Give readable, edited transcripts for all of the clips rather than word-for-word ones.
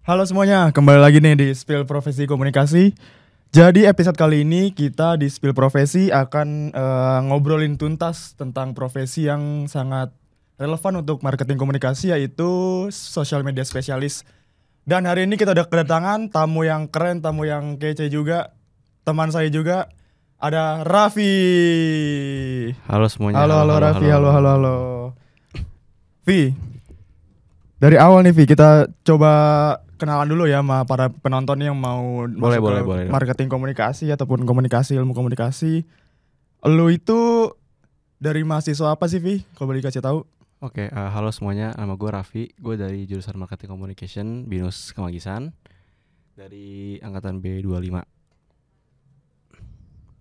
Halo semuanya, kembali lagi nih di Spill Profesi Komunikasi. Jadi episode kali ini kita di Spill Profesi akan ngobrolin tuntas tentang profesi yang sangat relevan untuk marketing komunikasi, yaitu social media spesialis. Dan hari ini kita udah kedatangan tamu yang keren, tamu yang kece juga. Teman saya juga ada Raffi. Halo semuanya. Halo Raffi, halo. Vi, dari awal nih Vi, kita coba kenalan dulu ya sama para penonton yang mau masuk ke marketing komunikasi ataupun komunikasi, ilmu komunikasi. Lu itu dari mahasiswa apa sih Vi? Kalau boleh dikasih tahu. Oke, halo semuanya. Nama gue Raffi. Gue dari jurusan Marketing Communication BINUS Kemagisan dari angkatan B25.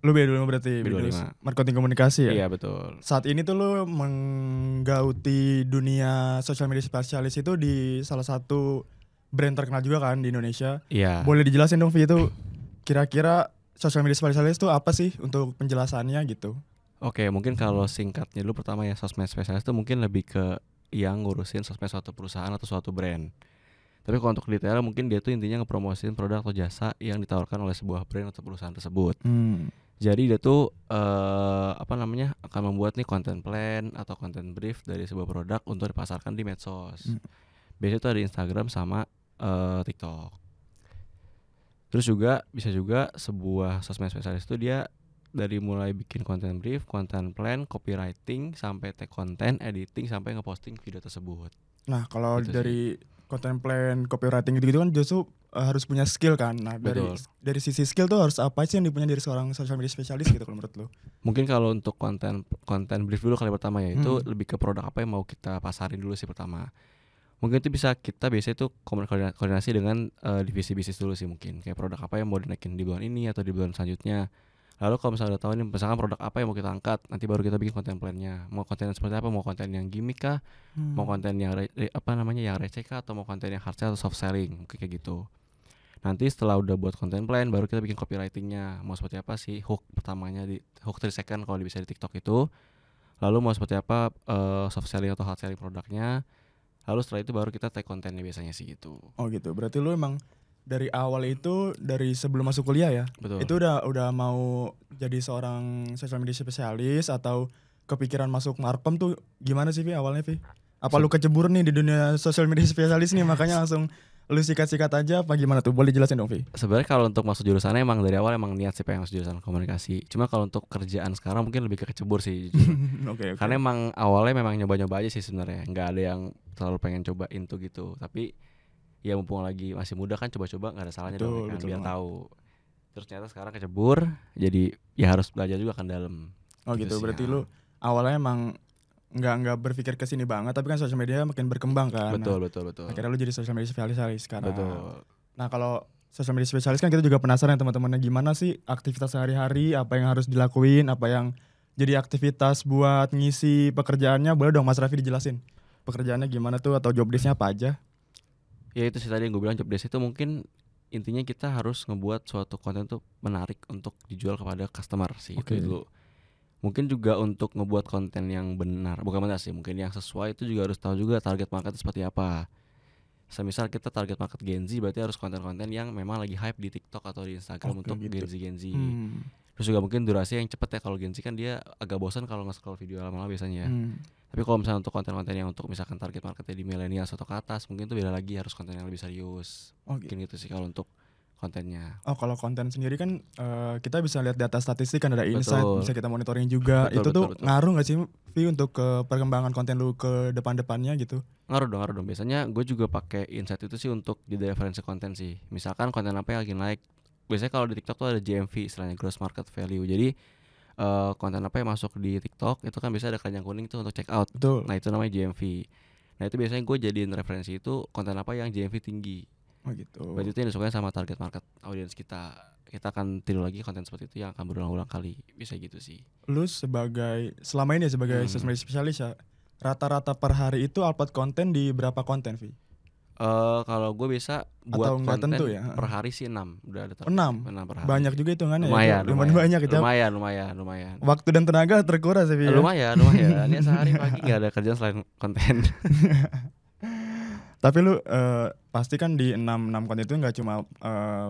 Lu B25 berarti B25. Marketing komunikasi ya? Iya betul. Saat ini tuh lu menggauti dunia social media spesialis itu di salah satu brand terkenal juga kan di Indonesia. Iya. Boleh dijelasin dong Vi, itu kira-kira social media spesialis itu apa sih untuk penjelasannya gitu? Oke, mungkin kalau singkatnya dulu pertama ya, sosmed spesialis itu mungkin lebih ke yang ngurusin sosmed suatu perusahaan atau suatu brand. Tapi kalau untuk detail mungkin dia tuh intinya ngepromosiin produk atau jasa yang ditawarkan oleh sebuah brand atau perusahaan tersebut. Jadi dia tuh akan membuat nih content plan atau content brief dari sebuah produk untuk dipasarkan di medsos. Biasanya itu ada Instagram sama TikTok. Terus juga bisa juga sebuah sosmed spesialis itu dia dari mulai bikin content brief, content plan, copywriting, sampai tag content, editing, sampai ngeposting video tersebut. Nah kalau gitu dari content plan, copywriting gitu kan justru harus punya skill kan. Nah dari sisi skill tuh harus apa sih yang dipunya dari seorang social media spesialis gitu kalau menurut lo? Mungkin kalau untuk content brief dulu kali pertama ya, itu lebih ke produk apa yang mau kita pasarin dulu sih pertama. Mungkin itu bisa kita biasanya tuh koordinasi dengan divisi bisnis dulu sih, mungkin kayak produk apa yang mau dinaikin di bulan ini atau di bulan selanjutnya. Lalu kalau misalnya udah tahu nih misalkan produk apa yang mau kita angkat, nanti baru kita bikin konten plannya. Mau konten seperti apa? Mau konten yang gimmick kah? Mau konten yang yang receh kah? Atau mau konten yang hard sell atau soft selling? Mungkin kayak gitu. Nanti setelah udah buat konten plan, baru kita bikin copywritingnya. Mau seperti apa sih hook pertamanya, di hook 3 second kalau bisa di TikTok itu. Lalu mau seperti apa soft selling atau hard selling produknya. Lalu setelah itu baru kita tag kontennya biasanya sih gitu. Oh gitu, berarti lu emang dari awal itu, dari sebelum masuk kuliah ya? Betul. Itu udah mau jadi seorang social media spesialis atau kepikiran masuk markom tuh gimana sih Vi awalnya Vi? Apa lu kecebur nih di dunia social media spesialis nih makanya langsung lu sikat-sikat aja apa gimana tuh? Boleh jelasin dong Vi? Sebenarnya kalau untuk masuk jurusannya emang dari awal emang niat sih pengen masuk jurusan komunikasi. Cuma kalau untuk kerjaan sekarang mungkin lebih ke kecebur sih. Okay. Karena emang awalnya memang nyoba-nyoba aja sih sebenarnya. Nggak ada yang terlalu pengen cobain tuh gitu. Tapi ya mumpung lagi masih muda kan coba-coba nggak ada salahnya dong kan, biar tahu. Terus ternyata sekarang kecebur, jadi ya harus belajar juga kan dalam. Oh gitu, berarti lu awalnya emang nggak berpikir ke sini banget, tapi kan sosial media makin berkembang kan. Betul. Akhirnya lu jadi social media spesialis sekarang. Betul. Nah kalau social media spesialis kan kita juga penasaran teman-temannya gimana sih aktivitas sehari-hari, apa yang harus dilakuin, apa yang jadi aktivitas buat ngisi pekerjaannya. Boleh dong Mas Raffi dijelasin pekerjaannya gimana tuh atau job desk-nya apa aja? Ya itu sih tadi yang gue bilang, job desk itu mungkin intinya kita harus ngebuat suatu konten tuh menarik untuk dijual kepada customer sih. Itu dulu. Mungkin juga untuk ngebuat konten yang benar, bukan benar sih, mungkin yang sesuai itu juga harus tahu juga target market seperti apa. Semisal kita target market Gen Z, berarti harus konten-konten yang memang lagi hype di TikTok atau di Instagram untuk gitu. Gen Z. Terus juga mungkin durasi yang cepet ya, kalau Gen Z kan dia agak bosan kalau nge-scroll video lama-lama biasanya. Tapi kalau misalnya untuk konten-konten yang untuk misalkan target marketnya di milenial atau ke atas, mungkin itu beda lagi, harus konten yang lebih serius. Mungkin gitu sih kalau untuk kontennya. Oh kalau konten sendiri kan kita bisa lihat data statistik kan, ada insight, bisa kita monitoring juga. Betul. Ngaruh nggak sih Vi untuk ke perkembangan konten lu ke depan-depannya gitu? Ngaruh dong. Biasanya gue juga pakai insight itu sih untuk jadi referensi konten sih. Misalkan konten apa yang lagi naik. Biasanya kalau di TikTok tuh ada GMV, istilahnya gross market value. Jadi konten apa yang masuk di TikTok itu kan bisa ada keranjang kuning tuh untuk check out. Betul. Nah itu namanya GMV. Nah itu biasanya gue jadiin referensi itu konten apa yang GMV tinggi. Oh gitu. Berarti itu yang disukai sama target market audiens kita. Kita akan tiru lagi konten seperti itu yang akan berulang-ulang kali. Bisa gitu sih. Lu selama ini sebagai social media spesialis ya, rata-rata per hari itu upload konten di berapa konten Vi? Kalau gue bisa buat atau konten tentu ya? Per hari sih 6. Udah ada 6 per hari. Banyak juga hitungannya ya. Lumayan banyak gitu. Lumayan. Waktu dan tenaga terkuras ya. Lumayan. Ini sehari pagi gak ada kerjaan selain konten. Tapi lu pasti kan di 6 konten itu nggak cuma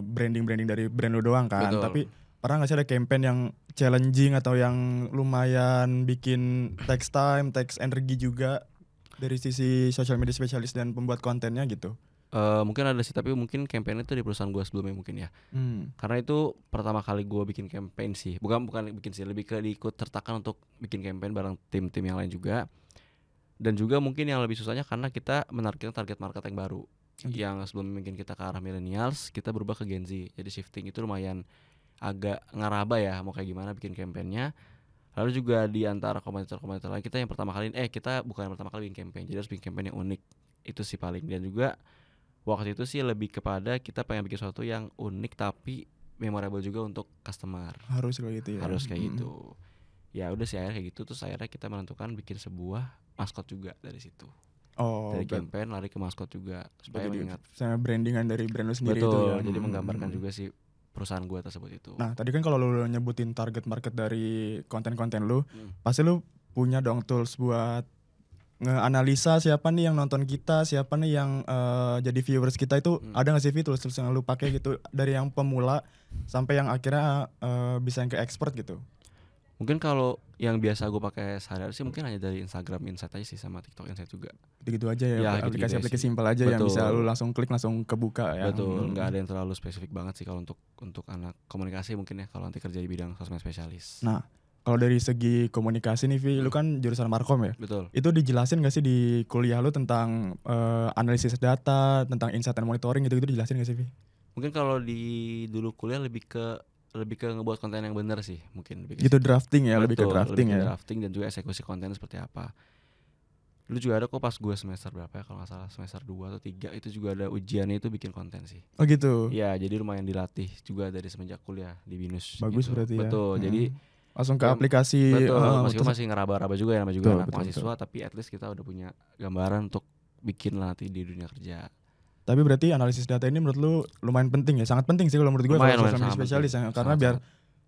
branding dari brand lu doang kan, Betul. tapi pernah nggak sih ada campaign yang challenging atau yang lumayan bikin takes time, takes energi juga dari sisi social media spesialis dan pembuat kontennya gitu? Mungkin ada sih, tapi mungkin campaign itu di perusahaan gue sebelumnya mungkin ya. Karena itu pertama kali gue bikin campaign sih. Bukan bikin sih, lebih ke diikut sertakan untuk bikin campaign bareng tim-tim yang lain juga. Dan juga mungkin yang lebih susahnya karena kita menargetkan target market yang baru. Yang sebelum mungkin kita ke arah millennials, kita berubah ke Gen Z. Jadi shifting itu lumayan agak ngeraba ya, mau kayak gimana bikin campaignnya. Lalu juga di antara komunitas-komunitas lain, kita yang pertama kali kita bukan yang pertama kali bikin campaign, jadi harus bikin campaign yang unik. Itu sih paling. Dan juga waktu itu sih lebih kepada kita pengen bikin sesuatu yang unik tapi memorable juga untuk customer. Harus kayak gitu ya. Harus kayak gitu. Ya udah sih akhirnya kayak gitu, terus akhirnya kita menentukan bikin sebuah maskot juga dari situ. Oh, Dari campaign lari ke maskot juga supaya mengingat sama brandingan dari brand lu sendiri. betul, itu ya. jadi menggambarkan juga sih perusahaan gue tersebut itu. Nah, tadi kan kalau lu nyebutin target market dari konten-konten lu, pasti lu punya dong tools buat ngeanalisa siapa nih yang nonton kita, siapa nih yang jadi viewers kita itu. Ada nggak sih tools yang lu pakai gitu dari yang pemula sampai yang akhirnya bisa yang ke expert gitu? Mungkin kalau yang biasa gue pakai sehari-hari sih mungkin hanya dari Instagram Insight aja sih, sama TikTok Insight juga. Gitu-gitu aja ya, gitu-gitu aplikasi-aplikasi sih. simpel aja yang Betul. bisa lu langsung klik langsung kebuka ya. Betul, nggak ada yang terlalu spesifik banget sih kalau untuk anak komunikasi mungkin ya, kalau nanti kerja di bidang sosmed spesialis. Nah, kalau dari segi komunikasi nih Vi, lu kan jurusan Markom ya? Betul. Itu dijelasin gak sih di kuliah lu tentang analisis data, tentang insight and monitoring gitu-gitu dijelasin gak sih Vi? Mungkin kalau di dulu kuliah lebih ke ngebuat konten yang benar sih, mungkin lebih Gitu drafting ya, lebih ke betul, drafting lebih ke ya. drafting dan juga eksekusi konten seperti apa. Dulu juga ada kok pas gue semester berapa ya, kalau nggak salah semester 2 atau 3 itu juga ada ujiannya itu bikin konten sih. Oh gitu. Iya, jadi lumayan dilatih juga dari semenjak kuliah di BINUS. Bagus gitu. berarti ya. Betul, jadi langsung ke ya, aplikasi. betul, meskipun masih ngeraba-raba juga ya, namanya juga anak mahasiswa, tapi at least kita udah punya gambaran untuk bikin lah nanti di dunia kerja. Tapi berarti analisis data ini menurut lu lumayan penting ya, sangat penting sih kalau menurut gue kalau social media spesialis ya, karena biar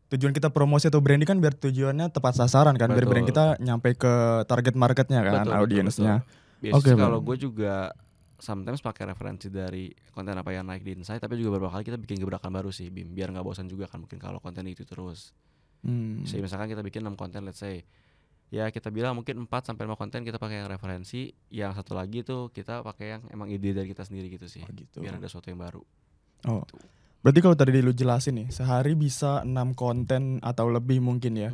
tujuan kita promosi atau branding kan biar tujuannya tepat sasaran kan, biar brand kita nyampe ke target marketnya kan, audiensnya. Biasanya kalau gue juga sometimes pakai referensi dari konten apa yang naik di Insight, tapi juga beberapa kali kita bikin gebrakan baru sih Bim, biar nggak bosan juga kan mungkin kalau konten itu terus. Misalkan kita bikin 6 konten, let's say ya kita bilang mungkin 4 sampai 5 konten kita pakai yang referensi, yang satu lagi tuh kita pakai yang emang ide dari kita sendiri gitu sih. Gitu. Biar ada sesuatu yang baru. Gitu. Berarti kalau tadi lu jelasin nih, sehari bisa 6 konten atau lebih mungkin ya.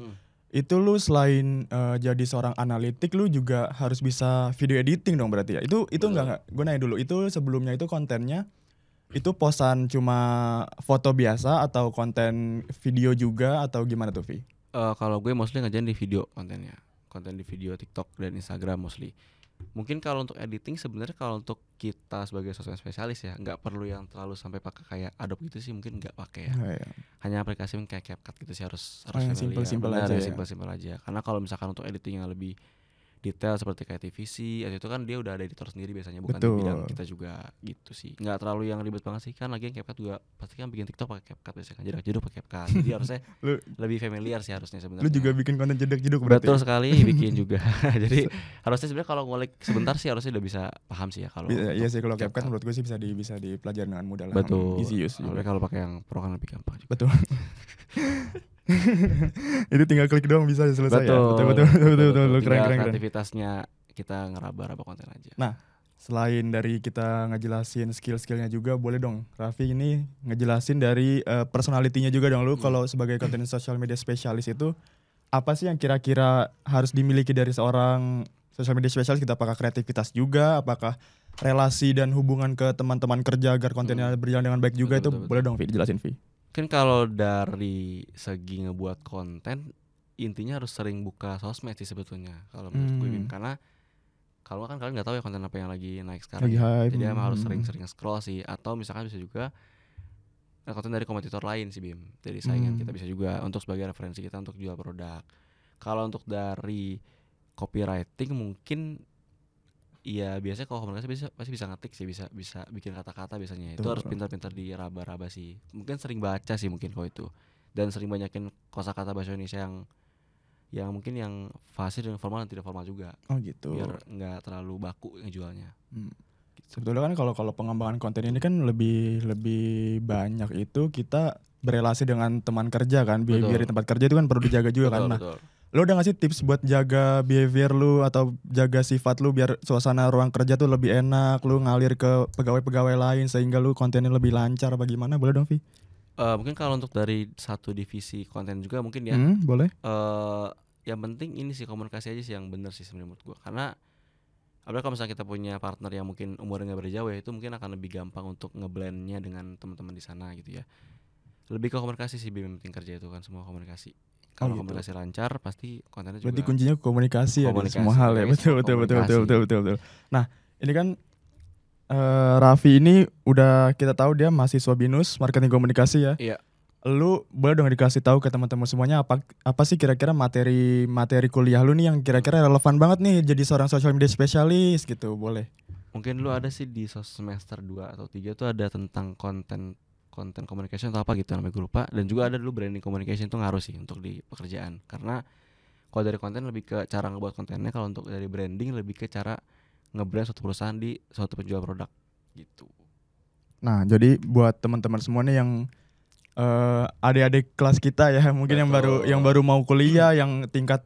Itu lu selain jadi seorang analitik, lu juga harus bisa video editing dong berarti ya. Itu enggak, gue nanya dulu, itu sebelumnya itu kontennya itu posan cuma foto biasa atau konten video juga atau gimana tuh Vi? Kalau gue mostly ngerjain di video kontennya, konten di video TikTok dan Instagram mostly. Mungkin kalau untuk editing sebenarnya kalau untuk kita sebagai sosmed spesialis ya nggak perlu yang terlalu sampai pakai kayak Adobe gitu sih, mungkin nggak pakai ya. Hanya aplikasi kayak CapCut gitu sih harus yang simpel-simpel aja ya. Simpel-simpel aja. Karena kalau misalkan untuk editing yang lebih detail seperti kayak TVC itu kan dia udah ada editor sendiri biasanya, bukan di bidang kita juga gitu sih. Nggak terlalu yang ribet banget sih, kan lagi yang CapCut juga pasti kan bikin TikTok pakai CapCut biasanya kan, jedak-jeduk pakai CapCut. Jadi harusnya lebih familiar sih harusnya sebenarnya. Lu juga bikin konten jedak-jeduk berarti? Betul sekali, bikin juga. Jadi harusnya sebenarnya kalau ngulik sebentar sih harusnya udah bisa paham sih ya kalau. Iya sih, kalau CapCut menurut gue sih bisa dipelajari dengan mudah lah. Betul. Easy use. Tapi kalau pakai yang pro kan lebih gampang juga. Betul. Itu tinggal klik doang bisa selesai. Betul. Betul. Keren. Kreativitasnya kita ngeraba-raba konten aja. Nah, selain dari kita ngejelasin skill-skillnya juga, boleh dong Raffi ini ngejelasin dari personality-nya juga dong. Lu kalau sebagai content social media spesialis itu apa sih yang kira-kira harus dimiliki dari seorang social media spesialis? Kita apakah kreativitas juga, apakah relasi dan hubungan ke teman-teman kerja agar kontennya berjalan dengan baik juga? Betul. Boleh dong Vi dijelasin Vi. Kan kalau dari segi ngebuat konten, intinya harus sering buka sosmed sih sebetulnya kalau menurut gue Bim. Karena kalau kan kalian nggak tahu ya konten apa yang lagi naik sekarang, jadi emang harus sering-sering scroll sih. Atau misalkan bisa juga konten dari kompetitor lain sih Bim, dari saingan kita bisa juga untuk sebagai referensi kita untuk jual produk. Kalau untuk dari copywriting mungkin iya biasanya kalau komunikasi pasti bisa ngetik sih, bisa bikin kata-kata biasanya. Itu harus pintar-pintar diraba-raba sih. Mungkin sering baca sih mungkin kalau itu, dan sering banyakin kosakata bahasa Indonesia yang mungkin yang fasih dan formal dan tidak formal juga. Oh gitu. Biar nggak terlalu baku ngejualnya. Gitu. Sebetulnya kan kalau pengembangan konten ini kan lebih banyak itu kita berelasi dengan teman kerja kan, behavior Betul. di tempat kerja itu kan perlu dijaga juga kan. Betul, Nah, betul. lo udah ngasih tips buat jaga behavior lu atau jaga sifat lu biar suasana ruang kerja tuh lebih enak, lu ngalir ke pegawai-pegawai lain sehingga lu kontennya lebih lancar apa gimana? Boleh dong, Vi? Mungkin kalau untuk dari satu divisi konten juga mungkin ya, Boleh. yang penting ini sih komunikasi aja sih yang bener sih sebenarnya menurut gua. Karena apalagi kalau misalnya kita punya partner yang mungkin umurnya nggak beda jauh ya, itu mungkin akan lebih gampang untuk ngeblendnya dengan teman-teman di sana gitu ya. Lebih ke komunikasi sih yang penting kerja itu kan semua komunikasi. Kalau gitu. komunikasi lancar pasti kontennya Berarti juga kuncinya komunikasi ya di komunikasi, semua hal ya. komunikasi, Betul betul betul betul komunikasi. betul. Nah, ini kan Raffi ini udah kita tahu dia mahasiswa BINUS marketing komunikasi ya. Iya. Lu boleh dong dikasih tahu ke teman-teman semuanya apa sih kira-kira materi kuliah lu nih yang kira-kira relevan banget nih jadi seorang social media spesialis gitu, boleh. Mungkin dulu ada sih di semester 2 atau 3 tuh ada tentang konten communication atau apa gitu namanya gue lupa, dan juga ada dulu branding communication tuh ngaruh sih untuk di pekerjaan. Karena kalau dari konten lebih ke cara ngebuat kontennya, kalau untuk dari branding lebih ke cara nge-brand suatu perusahaan di suatu penjual produk gitu. Nah, jadi buat teman-teman semua nih yang adik-adik kelas kita ya, mungkin yang baru mau kuliah, yang tingkat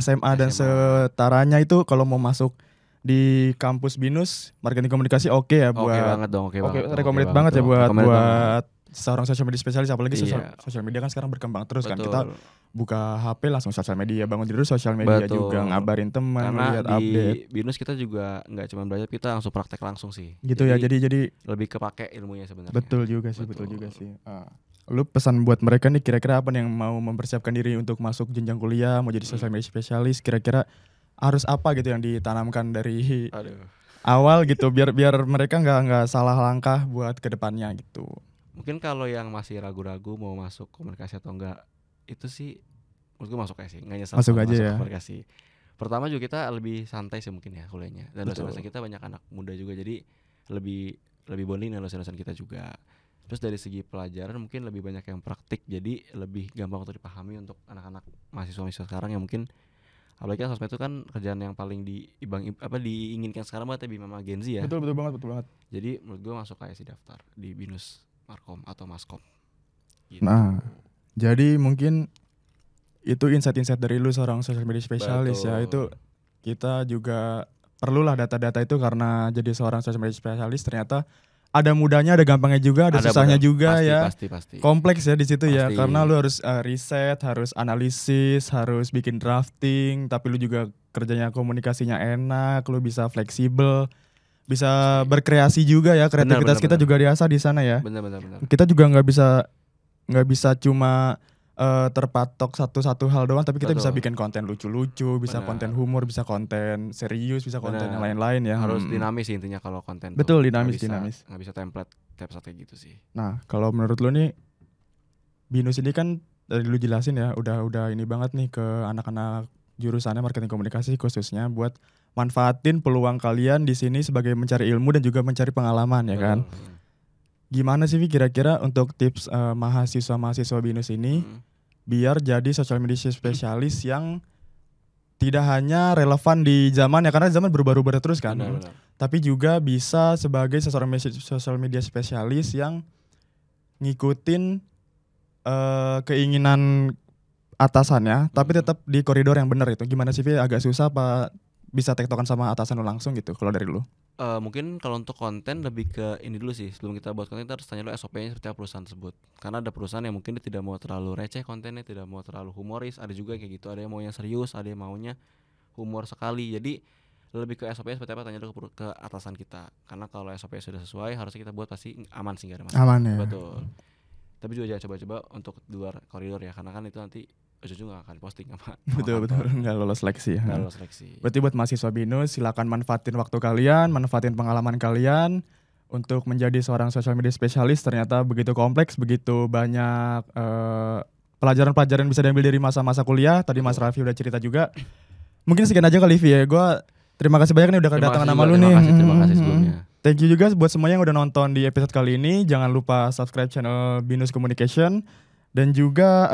SMA dan SMA. setaranya itu kalau mau masuk di kampus BINUS marketing komunikasi oke ya buat Oke banget dong, oke banget. recommended banget ya dong, buat recommended banget. seorang social media spesialis, apalagi Iya. social media kan sekarang berkembang terus kan. Kita Betul. buka HP langsung sosial media, bangun tidur sosial media Betul. juga, ngabarin teman, Karena lihat di update. BINUS kita juga nggak cuma belajar, kita langsung praktek langsung sih. Gitu ya, jadi lebih kepake ilmunya sebenarnya. betul juga sih. Lu pesan buat mereka nih kira-kira apa nih yang mau mempersiapkan diri untuk masuk jenjang kuliah, mau jadi social media spesialis, kira-kira harus apa gitu yang ditanamkan dari awal gitu biar mereka nggak salah langkah buat kedepannya gitu. Mungkin kalau yang masih ragu-ragu mau masuk komunikasi atau enggak, itu sih menurut gue masuk aja sih, nggak nyesel Masuk kalau aja masuk ya. komunikasi. Pertama juga kita lebih santai sih mungkin ya kuliahnya, dan Betul. dosen-dosen kita banyak anak muda juga, jadi lebih bonding dengan dosen-dosen kita juga. Terus dari segi pelajaran mungkin lebih banyak yang praktik, jadi lebih gampang untuk dipahami untuk anak-anak mahasiswa sekarang yang mungkin, apalagi kan sosmed itu kan kerjaan yang paling diinginkan sekarang banget ya, sama Gen Z ya. Betul banget. Jadi menurut gue masuk kayak si daftar di BINUS Markom atau Maskom gitu. Nah, jadi mungkin itu insight-insight dari lu seorang social media spesialis ya. Itu kita juga perlulah data-data itu karena jadi seorang social media spesialis ternyata ada mudahnya, ada gampangnya juga, ada susahnya juga ya. Pasti. Kompleks ya di situ ya, Pasti. karena lu harus riset, harus analisis, harus bikin drafting, tapi lu juga kerjanya komunikasinya enak, lu bisa fleksibel, bisa berkreasi juga ya, kreativitas kita juga diasah di sana ya. Benar. Kita juga nggak bisa cuma terpatok satu hal doang, tapi kita bisa bikin konten lucu-lucu, bisa konten humor, bisa konten serius, bisa konten yang lain-lain ya. Harus dinamis sih intinya kalau konten. Betul, dinamis. Nggak bisa template kayak gitu sih. Nah, kalau menurut lu nih BINUS ini kan dari lu jelasin ya, udah ini banget nih ke anak-anak jurusannya marketing komunikasi khususnya buat manfaatin peluang kalian di sini sebagai mencari ilmu dan juga mencari pengalaman ya kan. Gimana sih Vi kira-kira untuk tips mahasiswa BINUS ini biar jadi social media spesialis yang tidak hanya relevan di zaman ya, karena zaman berubah-ubah terus kan. Benar. Tapi juga bisa sebagai seorang social media spesialis yang ngikutin keinginan atasannya, tapi tetap di koridor yang benar itu. Gimana sih Vi? Agak susah apa bisa tektokan sama atasan lu langsung gitu kalau dari lu? Mungkin kalau untuk konten lebih ke ini dulu sih, sebelum kita buat konten kita harus tanya dulu SOP-nya seperti apa perusahaan tersebut. Karena ada perusahaan yang mungkin dia tidak mau terlalu receh kontennya, tidak mau terlalu humoris, ada juga kayak gitu, ada yang maunya serius, ada yang maunya humor sekali. Jadi lebih ke SOP-nya seperti apa, tanya dulu ke atasan kita. Karena kalau SOP sudah sesuai, harusnya kita buat pasti aman sih, gak ada masalah. Aman ya. Betul. Tapi juga jangan coba-coba untuk di luar koridor ya, karena kan itu nanti ujung-ujung gak akan posting apa. Betul, nggak lolos seleksi ya. Nggak lolos seleksi. Berarti buat mahasiswa BINUS silakan manfaatin waktu kalian, manfaatin pengalaman kalian untuk menjadi seorang social media spesialis. Ternyata begitu kompleks, begitu banyak pelajaran-pelajaran bisa diambil dari masa-masa kuliah. Tadi Mas Raffi udah cerita juga. Mungkin sekian aja kali Vi ya. Gue terima kasih banyak nih udah kedatangan sama lu nih. Terima kasih sebelumnya. Thank you juga buat semua yang udah nonton di episode kali ini. Jangan lupa subscribe channel BINUS Communication. Dan juga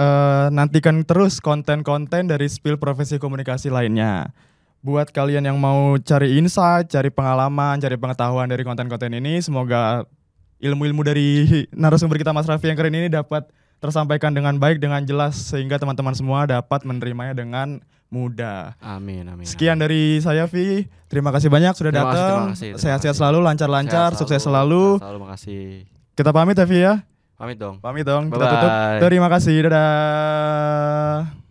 nantikan terus konten-konten dari Spill Profesi Komunikasi lainnya. buat kalian yang mau cari insight, cari pengalaman, cari pengetahuan dari konten-konten ini, semoga ilmu-ilmu dari narasumber kita Mas Raffi yang keren ini dapat tersampaikan dengan baik, dengan jelas, sehingga teman-teman semua dapat menerimanya dengan mudah. Amin, amin. Sekian dari saya, Vi. Terima kasih banyak sudah Terima kasih, datang. terima Sehat-sehat kasih. selalu, lancar-lancar, Sehat sukses selalu. Sehat selalu, makasih. Kita pamit ya, Vi ya. Pamit dong. Pamit dong. Kita Bye-bye. tutup. Terima kasih. Dadah.